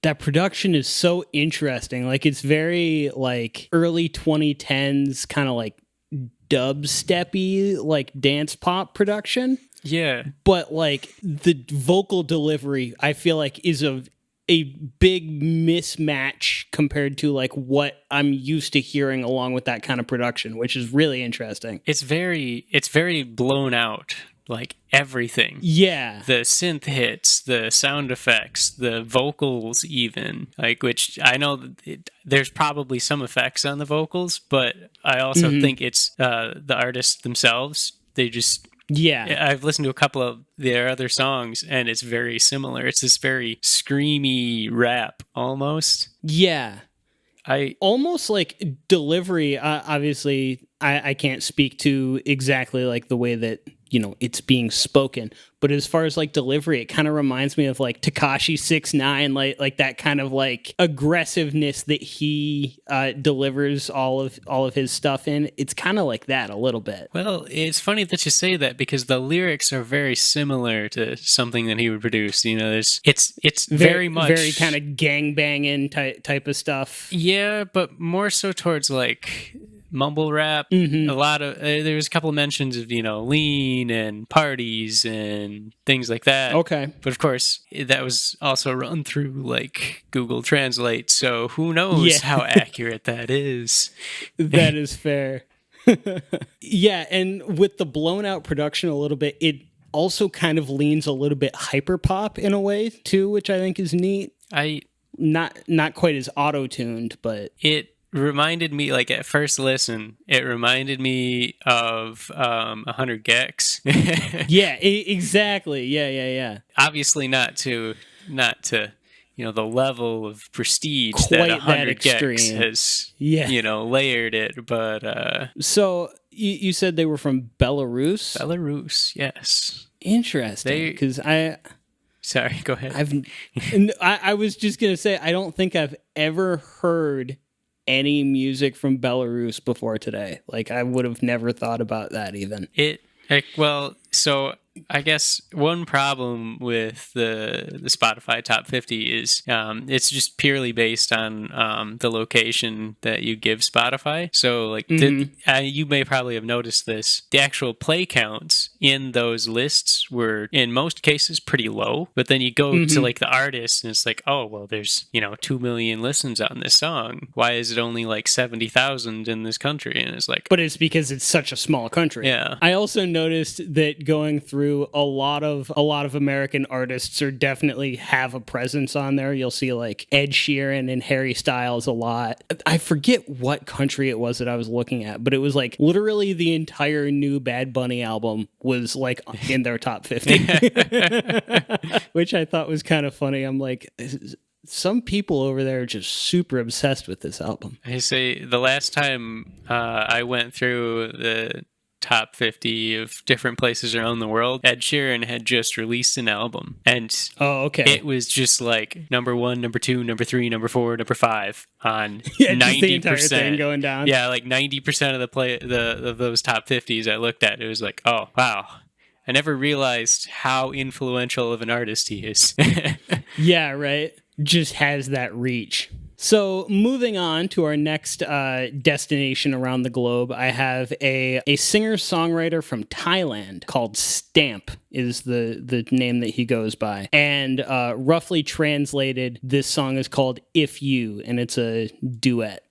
That production is so interesting. Like, it's very like early 2010s kind of like dubsteppy, like dance pop production. Yeah. But like the vocal delivery, I feel like is a big mismatch compared to like what I'm used to hearing along with that kind of production, which is really interesting. It's very blown out, like everything. Yeah. The synth hits, the sound effects, the vocals, even like, which I know there's probably some effects on the vocals, but I also think it's the artists themselves. They just I've listened to a couple of their other songs, and it's very similar. It's this very screamy rap almost. Yeah. I almost like delivery. Obviously, I can't speak to exactly like the way that, you know, it's being spoken, but as far as like delivery, it kind of reminds me of like Tekashi 6ix9ine, like that kind of like aggressiveness that he delivers all of his stuff in. It's kind of like that a little bit. Well, it's funny that you say that because the lyrics are very similar to something that he would produce. You know, it's very much very kind of gang banging type of stuff. Yeah, but more so towards like mumble rap. A lot of there's a couple of mentions of, you know, lean and parties and things like that. Okay, but of course that was also run through like Google Translate, so who knows how accurate that is. That is fair. Yeah, and with the blown out production a little bit, it also kind of leans a little bit hyper pop in a way too, which I think is neat. Not quite as auto tuned, but it reminded me, like at first listen, it reminded me of 100 gecs. Yeah, exactly. Yeah. Obviously not to you know, the level of prestige that 100 gecs has, you know, layered it. But so you said they were from Belarus? Belarus, yes. Interesting, because Sorry, go ahead. I was just gonna say, I don't think I've ever heard any music from Belarus before today. Like, I would have never thought about that even. So I guess one problem with the Spotify top 50 is it's just purely based on the location that you give Spotify. So like you may probably have noticed this. The actual play counts in those lists were in most cases pretty low, but then you go to like the artist and it's like, oh, well, there's, you know, 2 million listens on this song. Why is it only like 70,000 in this country? And it's like, but it's because it's such a small country. Yeah. I also noticed that going through a lot of American artists are definitely have a presence on there. You'll see like Ed Sheeran and Harry Styles a lot. I forget what country it was that I was looking at, but it was like literally the entire new Bad Bunny album was like in their top 50, which I thought was kind of funny. I'm like, some people over there are just super obsessed with this album. I say the last time I went through the top 50 of different places around the world, Ed Sheeran had just released an album, and it was just like number 1, number 2, number 3, number 4, number 5 on 90%. The entire thing going down. Yeah, like 90% of of those top 50s I looked at, it was like, oh wow, I never realized how influential of an artist he is. Yeah, right. Just has that reach. So moving on to our next destination around the globe, I have a singer-songwriter from Thailand called Stamp is the name that he goes by. And roughly translated, this song is called If You, and it's a duet.